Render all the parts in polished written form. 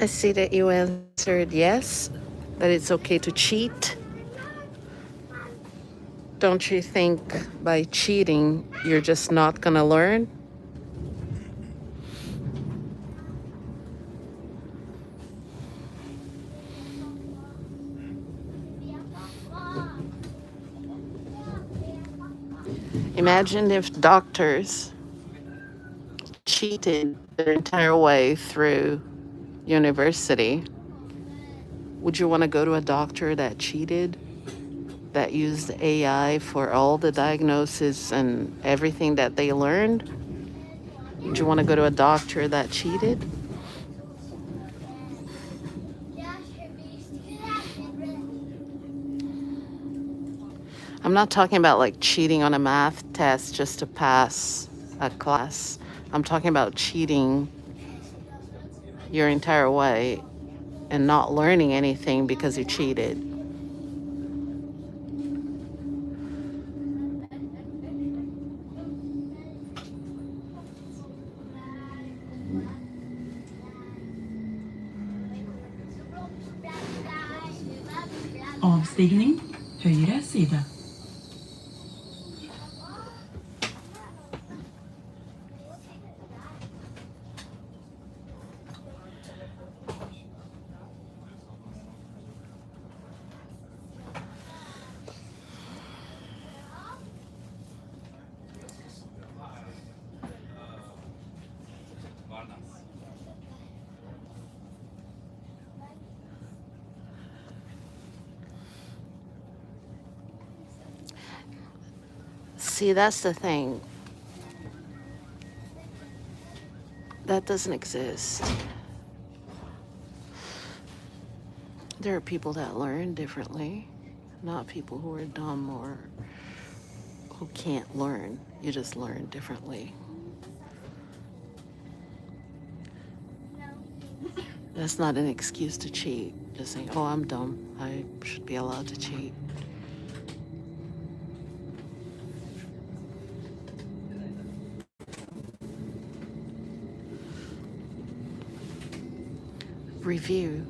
I see that you answered yes, that it's okay to cheat. Don't you think by cheating, you're just not going to learn? Imagine if doctors cheated their entire way through university. Would you want to go to a doctor that cheated, that used AI for all the diagnosis and everything that they learned? Would you want to go to a doctor that cheated? I'm not talking about like cheating on a math test just to pass a class. I'm talking about cheating your entire way and not learning anything because you cheated. Avstigning, høyre side. See, that's the thing. That doesn't exist. There are people that learn differently, not people who are dumb or who can't learn. You just learn differently. That's not an excuse to cheat. Just saying, oh, I'm dumb. I should be allowed to cheat. Review.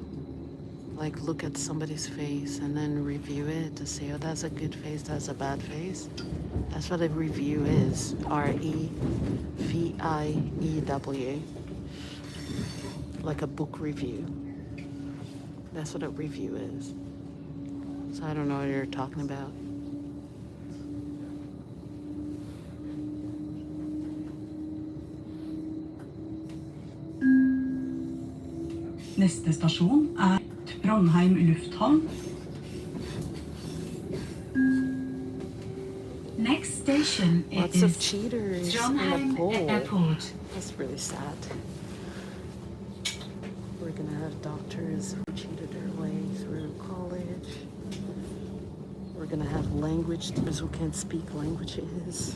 Like look at somebody's face and then review it to say, oh, that's a good face, that's a bad face. That's what a review is. REVIEW. Like a book review. That's what a review is. So I don't know what you're talking about. Neste stasjon Trondheim lufthavn. Next station Lots is of cheaters in the poll. Airport. That's really sad. We're gonna have doctors who cheated their way through college. We're gonna have language teachers who can't speak languages.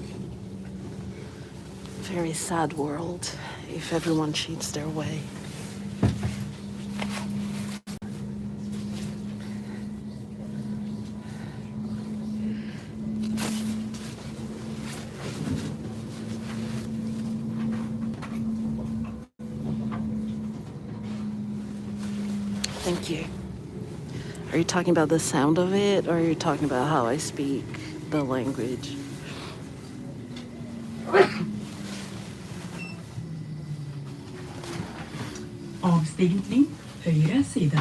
Very sad world if everyone cheats their way. Thank you. Are you talking about the sound of it, or are you talking about how I speak the language? Avstigning, høyre side.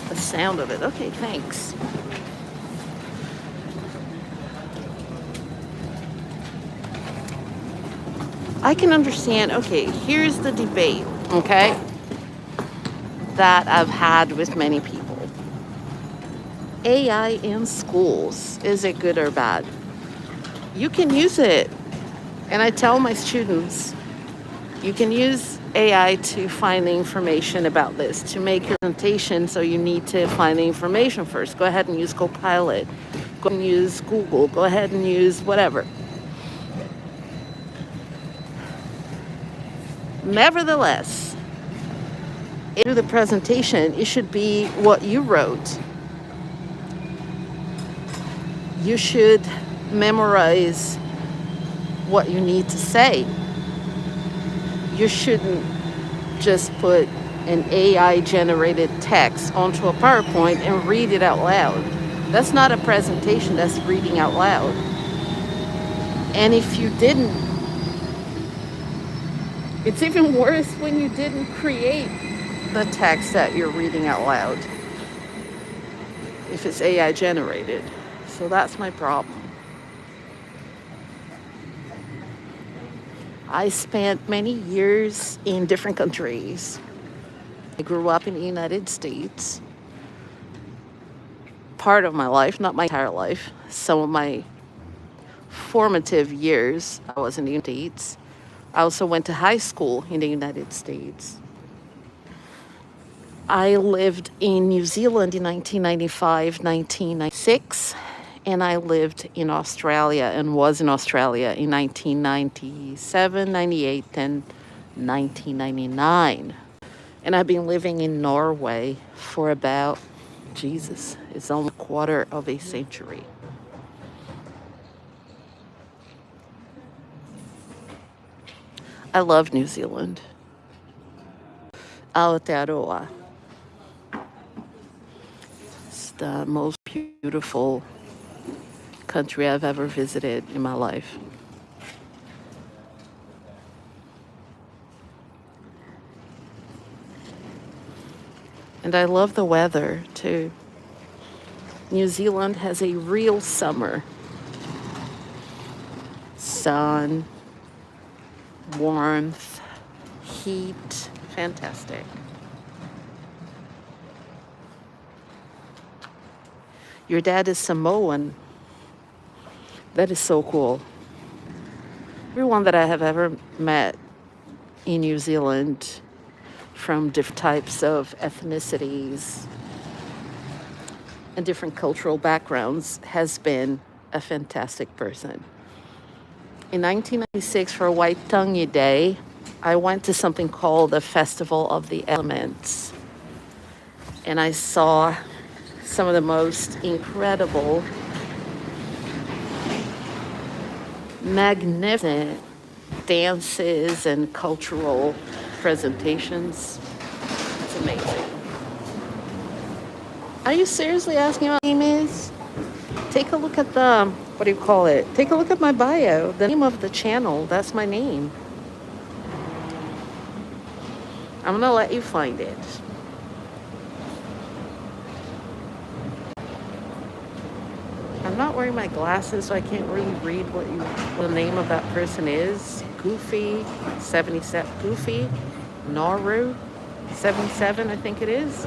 The sound of it. Okay, thanks. I can understand. Okay, here's the debate, okay, that I've had with many people. AI in schools, is it good or bad? You can use it. And I tell my students, you can use AI to find the information about this, to make your presentation, so you need to find the information first. Go ahead and use Copilot. Go and use Google. Go ahead and use whatever. Nevertheless, in the presentation, it should be what you wrote. you should memorize what you need to say. You shouldn't just put an AI generated text onto a PowerPoint and read it out loud. That's not a presentation, that's reading out loud. And if you didn't, it's even worse when you didn't create the text that you're reading out loud, if it's AI generated. So that's my problem. I spent many years in different countries. I grew up in the United States. Part of my life, not my entire life. Some of my formative years, I was in the United States. I also went to high school in the United States. I lived in New Zealand in 1995, 1996, and I lived in Australia and was in Australia in 1997, 98, and 1999. And I've been living in Norway for about, Jesus, it's almost a quarter of a century. I love New Zealand. Aotearoa. It's the most beautiful country I've ever visited in my life. And I love the weather too. New Zealand has a real summer. Sun, warmth, heat, fantastic. Your dad is Samoan. That is so cool. Everyone that I have ever met in New Zealand from different types of ethnicities and different cultural backgrounds has been a fantastic person. In 1996, for Waitangi Day, I went to something called the Festival of the Elements. And I saw some of the most incredible, magnificent dances and cultural presentations. It's amazing. Are you seriously asking what my name is? Take a look at the, what do you call it? Take a look at my bio. The name of the channel, that's my name. I'm gonna let you find it. I'm not wearing my glasses, so I can't really read what the name of that person is. Goofy, 77, Goofy, Nauru, 77, I think it is.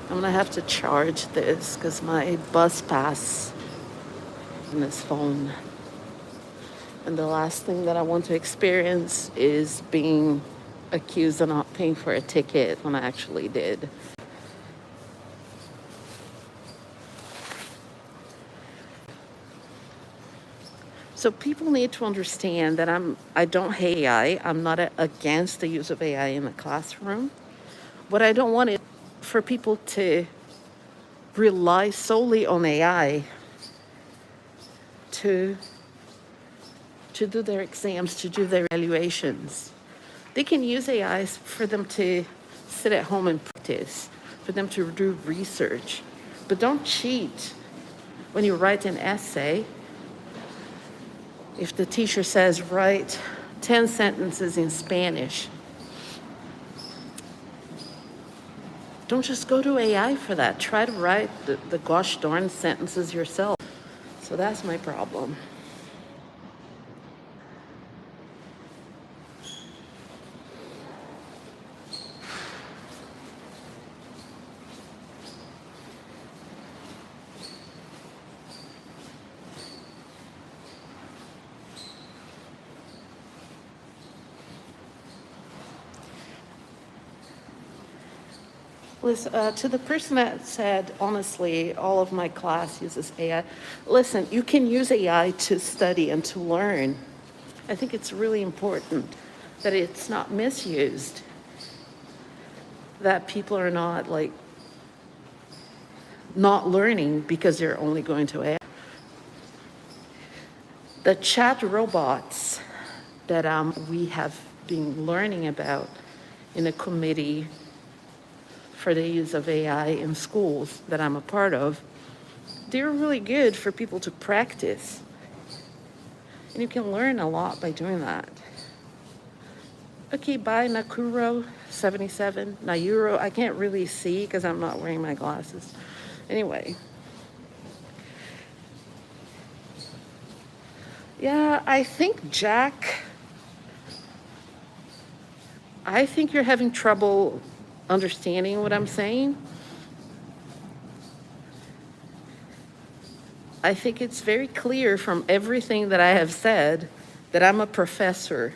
I'm gonna have to charge this because my bus pass in this phone. And the last thing that I want to experience is being accused of not paying for a ticket when I actually did. So people need to understand that I don't hate AI. I'm not against the use of AI in the classroom. What I don't want is for people to rely solely on AI to do their exams, to do their evaluations. They can use AI for them to sit at home and practice, for them to do research. But don't cheat when you write an essay. If the teacher says write 10 sentences in Spanish, don't just go to AI for that. Try to write the gosh darn sentences yourself. So that's my problem. Listen, to the person that said, honestly, all of my class uses AI. Listen, you can use AI to study and to learn. I think it's really important that it's not misused. that people are not like not learning because they're only going to AI. The chat robots that we have been learning about in a committee for the use of AI in schools that I'm a part of, they're really good for people to practice. And you can learn a lot by doing that. Okay, bye, Nakuro77. Nayuro, I can't really see because I'm not wearing my glasses. Anyway. Yeah, I think, Jack, I think you're having trouble understanding what I'm saying. I think it's very clear from everything that I have said that I'm a professor.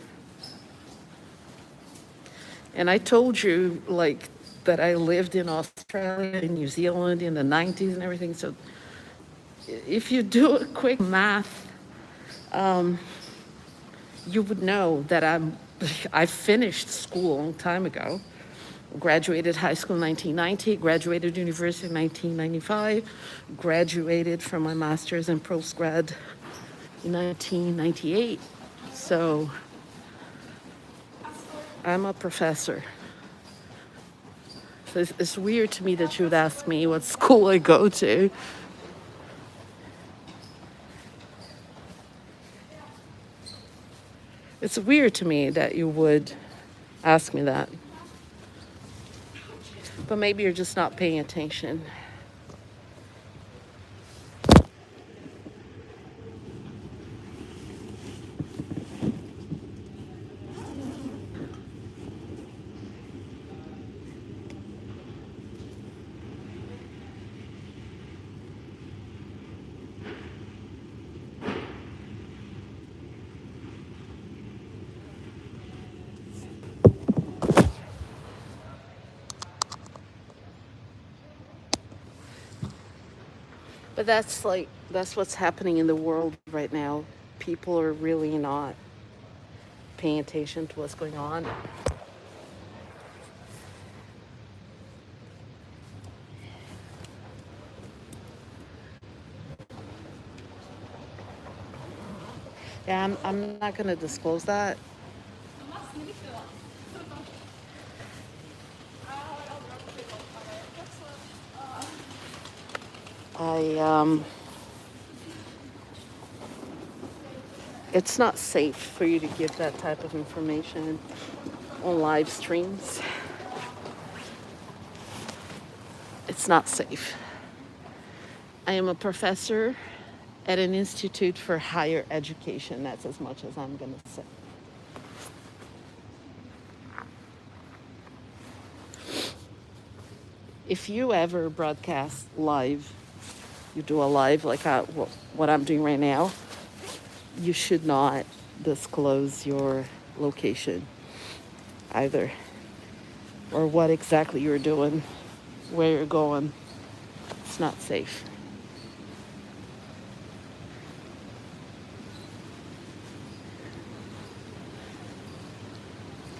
And I told you, like, that I lived in Australia and New Zealand in the 90s and everything. So if you do a quick math, you would know that I finished school a long time ago. Graduated high school in 1990, graduated university in 1995, graduated from my master's and postgrad in 1998. So I'm a professor. So it's weird to me that you would ask me what school I go to. It's weird to me that you would ask me that. But maybe you're just not paying attention. But that's what's happening in the world right now. People are really not paying attention to what's going on. Yeah, I'm not going to disclose that. It's not safe for you to give that type of information on live streams. It's not safe. I am a professor at an institute for higher education. That's as much as I'm going to say. If you ever broadcast live, you do a live like what I'm doing right now, you should not disclose your location either, or what exactly you're doing, where you're going. It's not safe.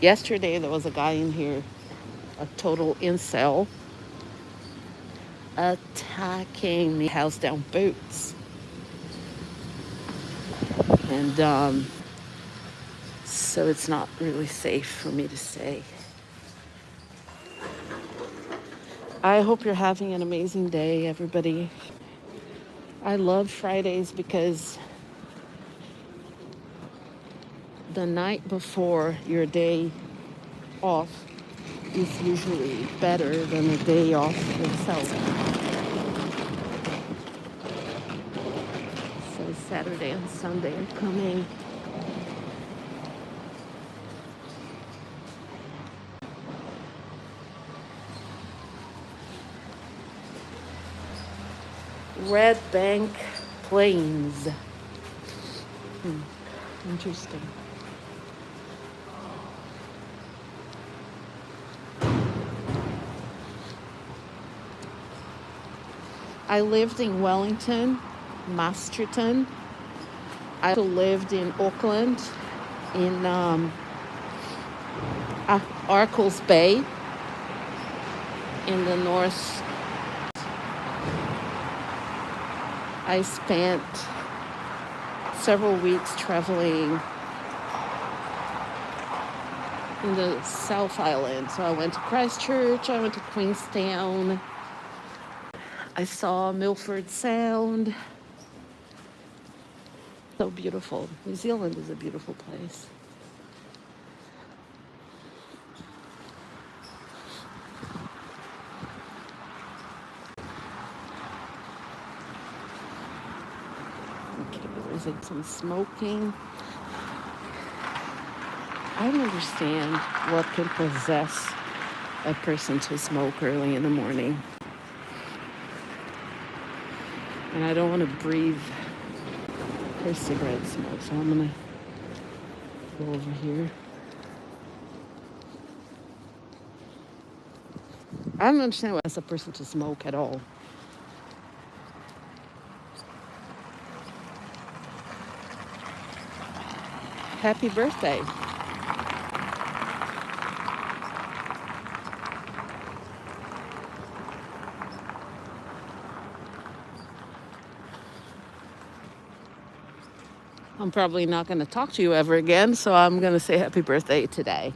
Yesterday, there was a guy in here, a total incel, attacking me, house down boots. And so it's not really safe for me to say. I hope you're having an amazing day, everybody. I love Fridays because the night before your day off is usually better than the day off itself. So Saturday and Sunday are coming. Red Bank Plains. Interesting. I lived in Wellington, Masterton. I also lived in Auckland, in Arcos Bay. in the north. I spent several weeks traveling in the South Island. So I went to Christchurch, I went to Queenstown, I saw Milford Sound. So beautiful. New Zealand is a beautiful place. Okay, there's like some smoking. I don't understand what can possess a person to smoke early in the morning. And I don't want to breathe her cigarette smoke, so I'm gonna go over here. I don't understand what possesses a person to smoke at all. Happy birthday. I'm probably not going to talk to you ever again, so I'm going to say happy birthday today.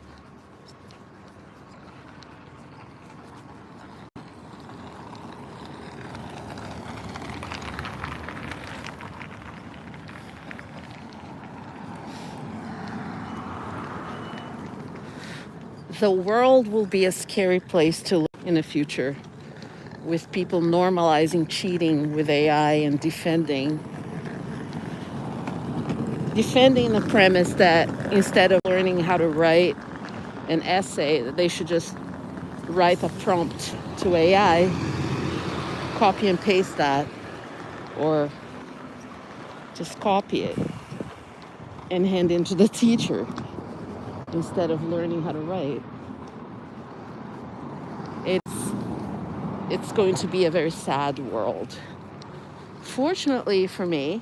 The world will be a scary place to live in the future, with people normalizing cheating with AI and defending the premise that instead of learning how to write an essay, that they should just write a prompt to AI, copy and paste that, or just copy it and hand it to the teacher instead of learning how to write. It's going to be a very sad world. Fortunately for me,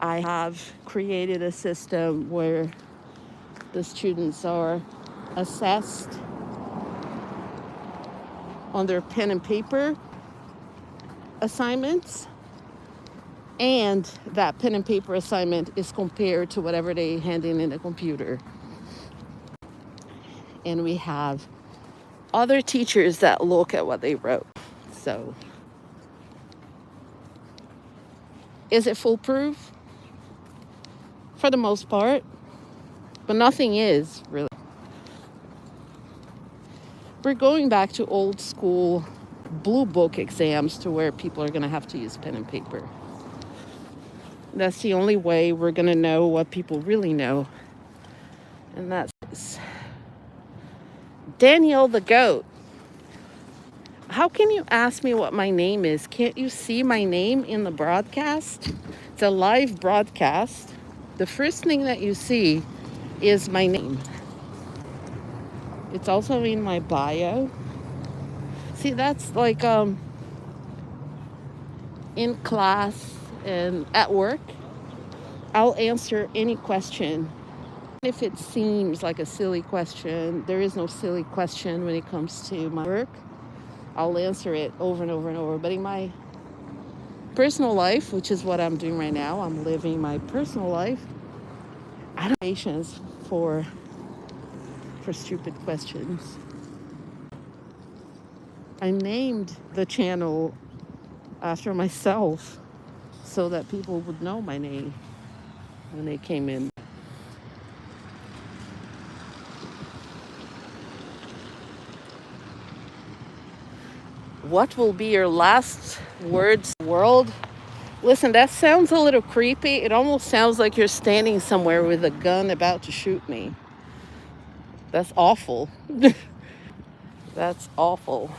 I have created a system where the students are assessed on their pen and paper assignments, and that pen and paper assignment is compared to whatever they hand in a computer. And we have other teachers that look at what they wrote. So, is it foolproof? For the most part, but nothing is really. We're going back to old school blue book exams to where people are going to have to use pen and paper. That's the only way we're going to know what people really know. And that's Daniel the goat. How can you ask me what my name is? Can't you see my name in the broadcast? It's a live broadcast. The first thing that you see is my name. It's also in my bio. See, that's like in class and at work, I'll answer any question. If it seems like a silly question, there is no silly question when it comes to my work. I'll answer it over and over and over. But in my personal life, which is what I'm doing right now, I'm living my personal life, I don't have patience for stupid questions. I named the channel after myself so that people would know my name when they came in. What will be your last words, world? Listen, that sounds a little creepy. It almost sounds like you're standing somewhere with a gun about to shoot me. That's awful. That's awful.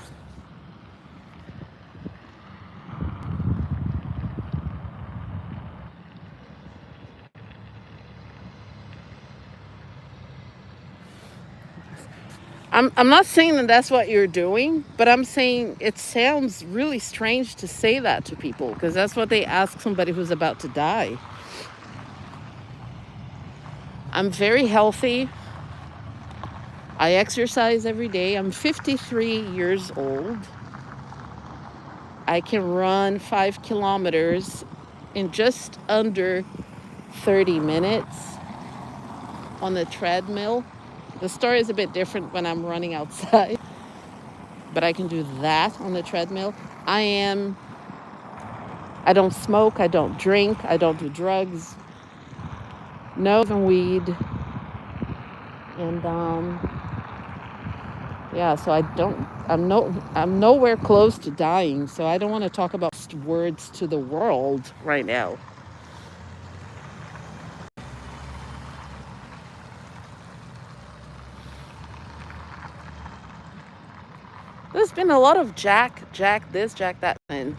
I'm not saying that that's what you're doing, but I'm saying it sounds really strange to say that to people, because that's what they ask somebody who's about to die. I'm very healthy. I exercise every day. I'm 53 years old. I can run 5 kilometers in just under 30 minutes on the treadmill. The story is a bit different when I'm running outside, but I can do that on the treadmill. I don't smoke, I don't drink, I don't do drugs, no even weed. And yeah, so I'm nowhere close to dying, so I don't want to talk about words to the world right now. There's been a lot of Jack this, Jack that, and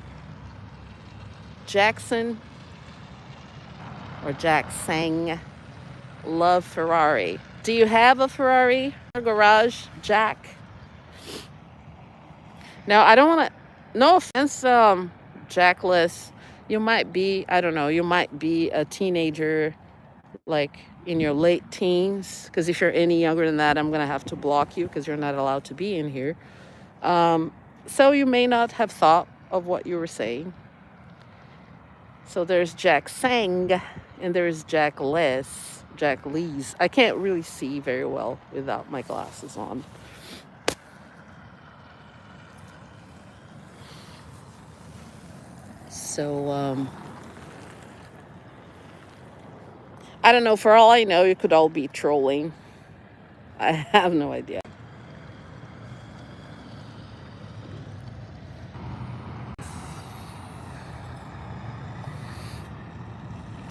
Jackson or Jack sang love Ferrari. Do you have a Ferrari in your garage, Jack? Now, I don't want to, no offense, Jackless. You might be, I don't know, you might be a teenager, like in your late teens. Because if you're any younger than that, I'm going to have to block you because you're not allowed to be in here. So you may not have thought of what you were saying. So there's Jack Sang and there's Jack Less, Jack Lees. I can't really see very well without my glasses on. So, I don't know. For all I know, you could all be trolling. I have no idea.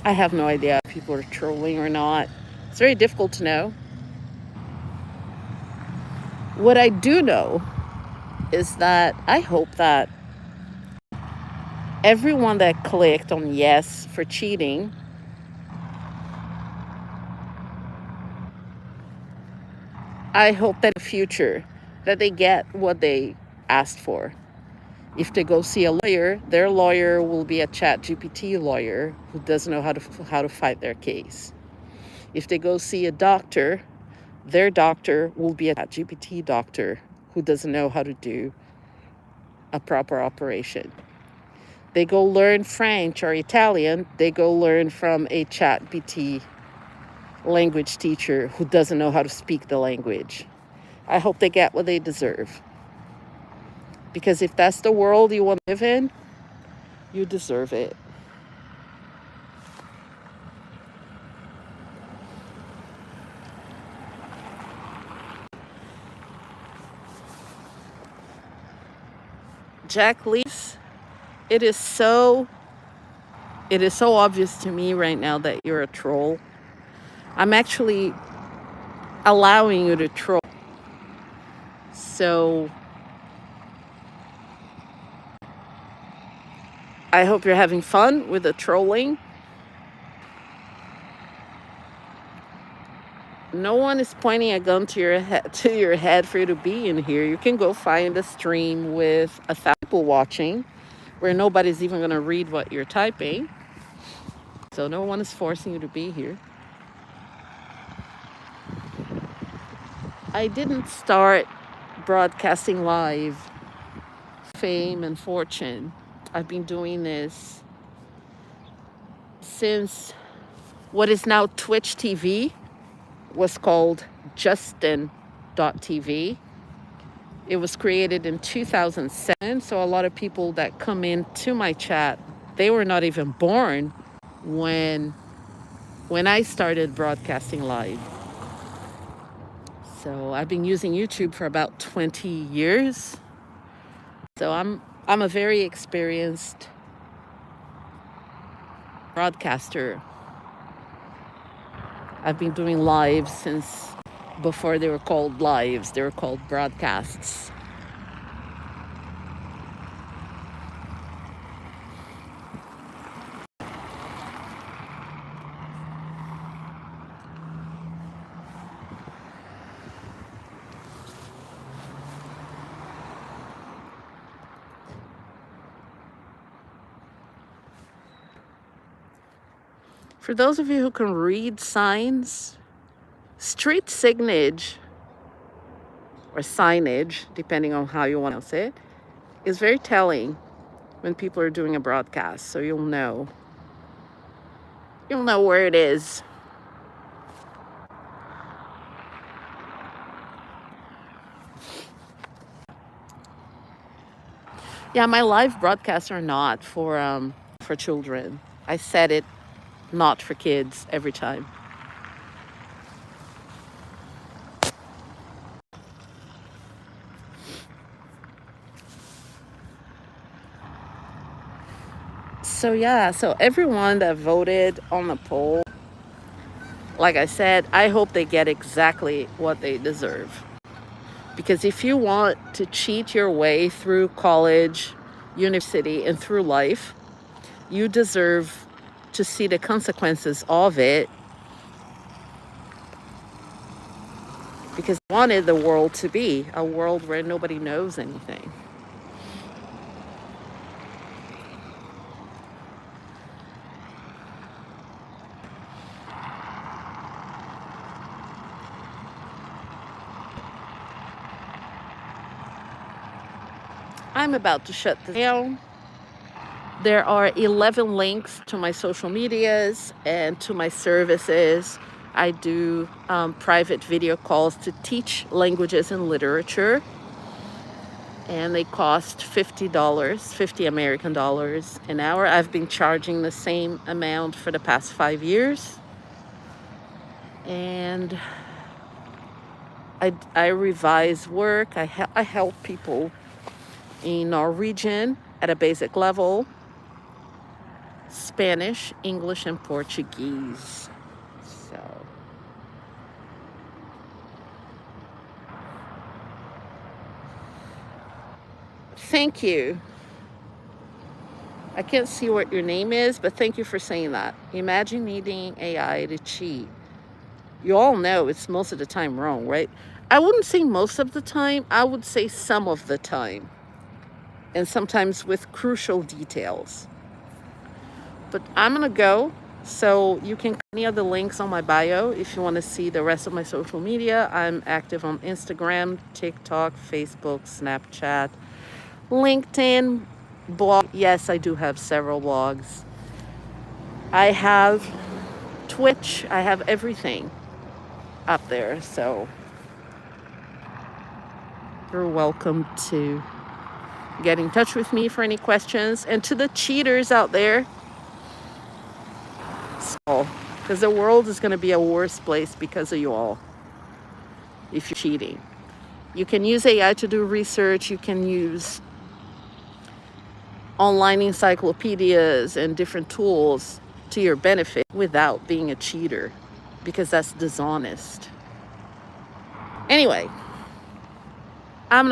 I have no idea if people are trolling or not. It's very difficult to know. What I do know is that I hope that everyone that clicked on yes for cheating, I hope that in the future that they get what they asked for. If they go see a lawyer, their lawyer will be a ChatGPT lawyer who doesn't know how to fight their case. If they go see a doctor, their doctor will be a ChatGPT doctor who doesn't know how to do a proper operation. They go learn French or Italian, they go learn from a ChatGPT language teacher who doesn't know how to speak the language. I hope they get what they deserve. Because if that's the world you want to live in, you deserve it. Jack Lees, it is so obvious to me right now that you're a troll. I'm actually allowing you to troll. So I hope you're having fun with the trolling. No one is pointing a gun to your head for you to be in here. You can go find a stream with 1,000 people watching where nobody's even going to read what you're typing. So no one is forcing you to be here. I didn't start broadcasting live fame and fortune. I've been doing this since what is now Twitch TV was called Justin.tv. It was created in 2007, so a lot of people that come into my chat, they were not even born when I started broadcasting live. So I've been using YouTube for about 20 years. So I'm a very experienced broadcaster. I've been doing lives since before they were called lives, they were called broadcasts. For those of you who can read signs, street signage or signage, depending on how you want to pronounce it, is very telling when people are doing a broadcast. So you'll know where it is. Yeah, my live broadcasts are not for children. I set it not for kids every time. So yeah, so everyone that voted on the poll, like I said, I hope they get exactly what they deserve. Because if you want to cheat your way through college, university, and through life, you deserve to see the consequences of it. Because I wanted the world to be a world where nobody knows anything. I'm about to shut this down. There are 11 links to my social medias and to my services. I do private video calls to teach languages and literature. And they cost $50, 50 American dollars an hour. I've been charging the same amount for the past 5 years. And I revise work. I help people in Norwegian at a basic level, Spanish, English, and Portuguese. So thank you. I can't see what your name is, but thank you for saying that. Imagine needing AI to cheat. You all know it's most of the time wrong, right? I wouldn't say most of the time. I would say some of the time. And sometimes with crucial details. But I'm going to go. So you can click any of the links on my bio if you want to see the rest of my social media. I'm active on Instagram, TikTok, Facebook, Snapchat, LinkedIn, blog. Yes, I do have several blogs. I have Twitch. I have everything up there. So you're welcome to get in touch with me for any questions. And to the cheaters out there, because the world is going to be a worse place because of you all if you're cheating. You can use AI to do research. You can use online encyclopedias and different tools to your benefit without being a cheater, because that's dishonest. Anyway,